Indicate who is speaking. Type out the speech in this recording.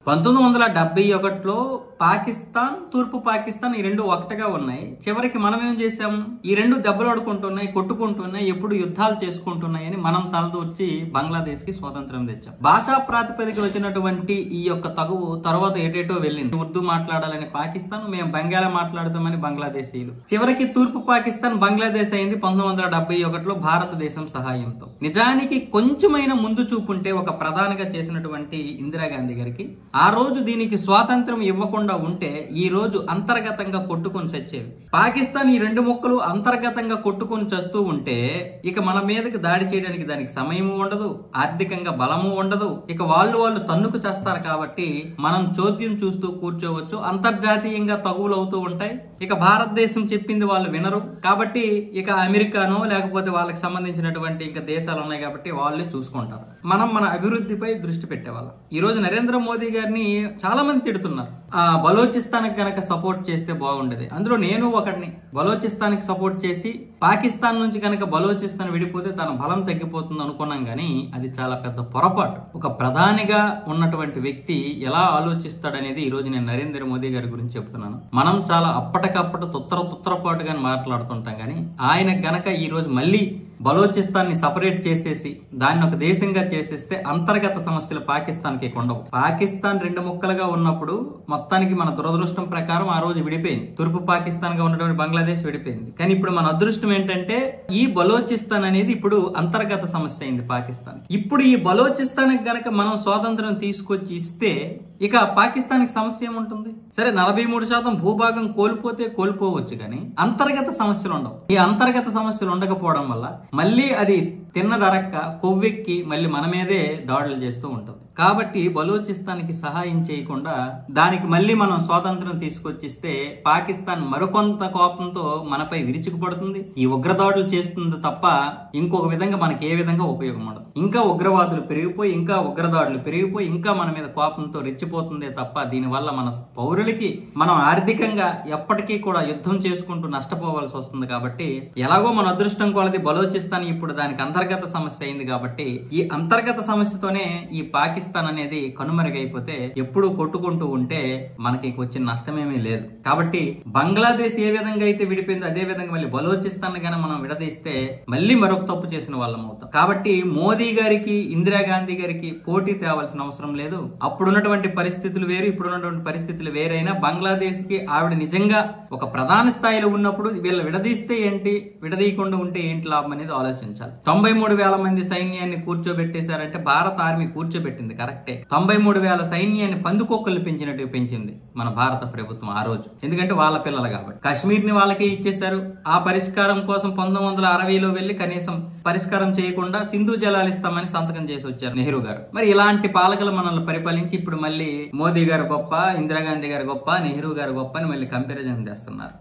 Speaker 1: 1971లో పాకిస్తాన్, తూర్పు పాకిస్తాన్ ఈ రెండు ఒకటిగా ఉన్నాయి. చివరికి మనం ఏం చేసాం? ఈ రెండు దెబ్బలాడుకుంటున్నాయి, కొట్టుకుంటున్నాయి, ఎప్పుడు యుద్ధాలు చేసుకుంటున్నాయి అని మనం తలదూర్చి బంగ్లాదేశ్ కి స్వాతంత్రం తెచ్చాం. భాషా ప్రాతిపదిక వచ్చినటువంటి ఈ యొక్క తగువు తర్వాత ఎటేటో వెళ్ళింది. ఉర్దూ మాట్లాడాలని పాకిస్తాన్, మేము బెంగాలీ మాట్లాడతామని బంగ్లాదేశీయులు. చివరికి తూర్పు పాకిస్తాన్ బంగ్లాదేశ్ అయింది 1971లో భారతదేశం సహాయంతో. నిజానికి కొంచెమైన ముందు చూపుంటే ఒక ప్రధానిగా చేసినటువంటి ఇందిరాగాంధీ గారికి ఆ రోజు దీనికి స్వాతంత్రం ఇవ్వకుండా ఉంటే ఈ రోజు అంతర్గతంగా కొట్టుకొని చచ్చేవి. పాకిస్తాన్ ఈ రెండు ముక్కలు అంతర్గతంగా కొట్టుకొని చస్తూ ఉంటే ఇక మన మీదకి దాడి చేయడానికి దానికి సమయము ఉండదు, ఆర్థికంగా బలము ఉండదు. ఇక వాళ్ళు తన్నుకు చేస్తారు కాబట్టి మనం చోద్యం చూస్తూ కూర్చోవచ్చు. అంతర్జాతీయంగా తగువులు అవుతూ ఉంటాయి. ఇక భారతదేశం చెప్పింది వాళ్ళు వినరు కాబట్టి ఇక అమెరికానో లేకపోతే వాళ్ళకి సంబంధించినటువంటి ఇంకా దేశాలు ఉన్నాయి కాబట్టి వాళ్ళే చూసుకుంటారు. మనం మన అభివృద్ధిపై దృష్టి పెట్టేవాళ్ళం. ఈ రోజు నరేంద్ర మోదీ గారిని చాలా మంది తిడుతున్నారు. బలోచిస్తాన్ గనక సపోర్ట్ చేస్తే బాగుండేది. అందులో నేను ఒకడిని. బలోచిస్తాన్ కి సపోర్ట్ చేసి పాకిస్తాన్ నుంచి కనుక బలోచిస్తాన్ విడిపోతే తన బలం తగ్గిపోతుంది అనుకున్నాం గానీ అది చాలా పెద్ద పొరపాటు. ఒక ప్రధానిగా ఉన్నటువంటి వ్యక్తి ఎలా ఆలోచిస్తాడనేది ఈ రోజు నేను నరేంద్ర మోదీ గారి గురించి చెప్తున్నాను. మనం చాలా అప్పటికప్పుడు తుత్తరపాటుగా మాట్లాడుతుంటాం కానీ ఆయన గనక ఈ రోజు మళ్ళీ బలోచిస్తాన్ ని సపరేట్ చేసేసి దాన్ని ఒక దేశంగా చేసేస్తే అంతర్గత సమస్యలు పాకిస్తాన్ కి ఉండవు. పాకిస్తాన్ రెండు ముక్కలుగా ఉన్నప్పుడు మొత్తానికి మన దురదృష్టం ప్రకారం ఆ రోజు విడిపోయింది. తూర్పు పాకిస్తాన్ గా ఉన్నటువంటి బంగ్లాదేశ్ విడిపోయింది. కానీ ఇప్పుడు మన అదృష్టం ఏంటంటే ఈ బలోచిస్తాన్ అనేది ఇప్పుడు అంతర్గత సమస్య అయింది పాకిస్తాన్. ఇప్పుడు ఈ బలోచిస్తాన్ గనక మనం స్వాతంత్రం తీసుకొచ్చి ఇస్తే ఇక పాకిస్తాన్ కి సమస్య ఏముంటుంది? సరే 43% భూభాగం కోల్పోవచ్చు కానీ అంతర్గత సమస్యలు ఉండవు. ఈ అంతర్గత సమస్యలు ఉండకపోవడం వల్ల మళ్ళీ అది తిన్నదరక్క కొవ్వెక్కి మళ్ళీ మన మీదే దాడులు చేస్తూ ఉంటుంది. కాబట్టి బలోచిస్తాన్కి సహాయం చేయకుండా దానికి మళ్ళీ మనం స్వాతంత్రం తీసుకొచ్చిస్తే పాకిస్తాన్ మరికొంత కోపంతో మనపై విరుచుకుపడుతుంది, ఈ ఉగ్రదాడులు చేస్తుంది తప్ప ఇంకొక విధంగా మనకి ఏ విధంగా ఉపయోగం ఉండదు. ఇంకా ఉగ్రవాదులు పెరిగిపోయి ఇంకా ఉగ్రదాడులు పెరిగిపోయి ఇంకా మన మీద కోపంతో రెచ్చిపోతుందే తప్ప దీనివల్ల మన పౌరులకి మనం ఆర్థికంగా ఎప్పటికీ కూడా యుద్ధం చేసుకుంటూ నష్టపోవాల్సి వస్తుంది. కాబట్టి ఎలాగో మన అదృష్టం కొలది బలోచిస్తాన్ ఇప్పుడు దానికి అంతర్గత సమస్య అయింది. కాబట్టి ఈ అంతర్గత సమస్యతోనే ఈ పాకిస్తాన్ అనేది కనుమరుగైపోతే ఎప్పుడు కొట్టుకుంటూ ఉంటే మనకి వచ్చిన నష్టమేమీ లేదు. కాబట్టి బంగ్లాదేశ్ ఏ విధంగా అయితే విడిపోయిందో అదే విధంగా మళ్ళీ బలోచిస్తాన్ గానీ మనం విడదీస్తే మళ్ళీ మరొక తప్పు చేసిన వాళ్ళం అవుతాం. కాబట్టి మోదీ గారికి ఇందిరాగాంధీ గారికి పోటీ తేవాల్సిన అవసరం లేదు. అప్పుడున్నటువంటి పరిస్థితులు వేరు, ఇప్పుడున్నటువంటి పరిస్థితులు వేరైనా బంగ్లాదేశ్ కి ఆవిడ నిజంగా ఒక ప్రధాన స్థాయిలో ఉన్నప్పుడు వీళ్ళు విడదీస్తే ఏంటి, విడదీయకుండా ఉంటే ఏంటి లాభం అనేది ఆలోచించాలి. 93,000 మంది సైన్యాన్ని కూర్చోబెట్టేశారంటే భారత ఆర్మీ కూర్చోబెట్టింది కరెక్టే. 93,000 సైన్యాన్ని పందుకొక్కలు పెంచినట్టు పెంచింది మన భారత ప్రభుత్వం ఆ రోజు. ఎందుకంటే వాళ్ళ పిల్లలు కాబట్టి. కాశ్మీర్ ని వాళ్ళకే ఇచ్చేశారు. ఆ పరిష్కారం కోసం 1960లో వెళ్లి కనీసం పరిష్కారం చేయకుండా సింధు జలాలు ఇస్తామని సంతకం చేసి వచ్చారు నెహ్రూ గారు. మరి ఇలాంటి పాలకులు మనల్ని పరిపాలించి ఇప్పుడు మళ్ళీ మోదీ గారు గొప్ప, ఇందిరాగాంధీ గారు గొప్ప, నెహ్రూ గారు గొప్ప అని మళ్ళీ కంపారిజన్ చేస్తున్నారు.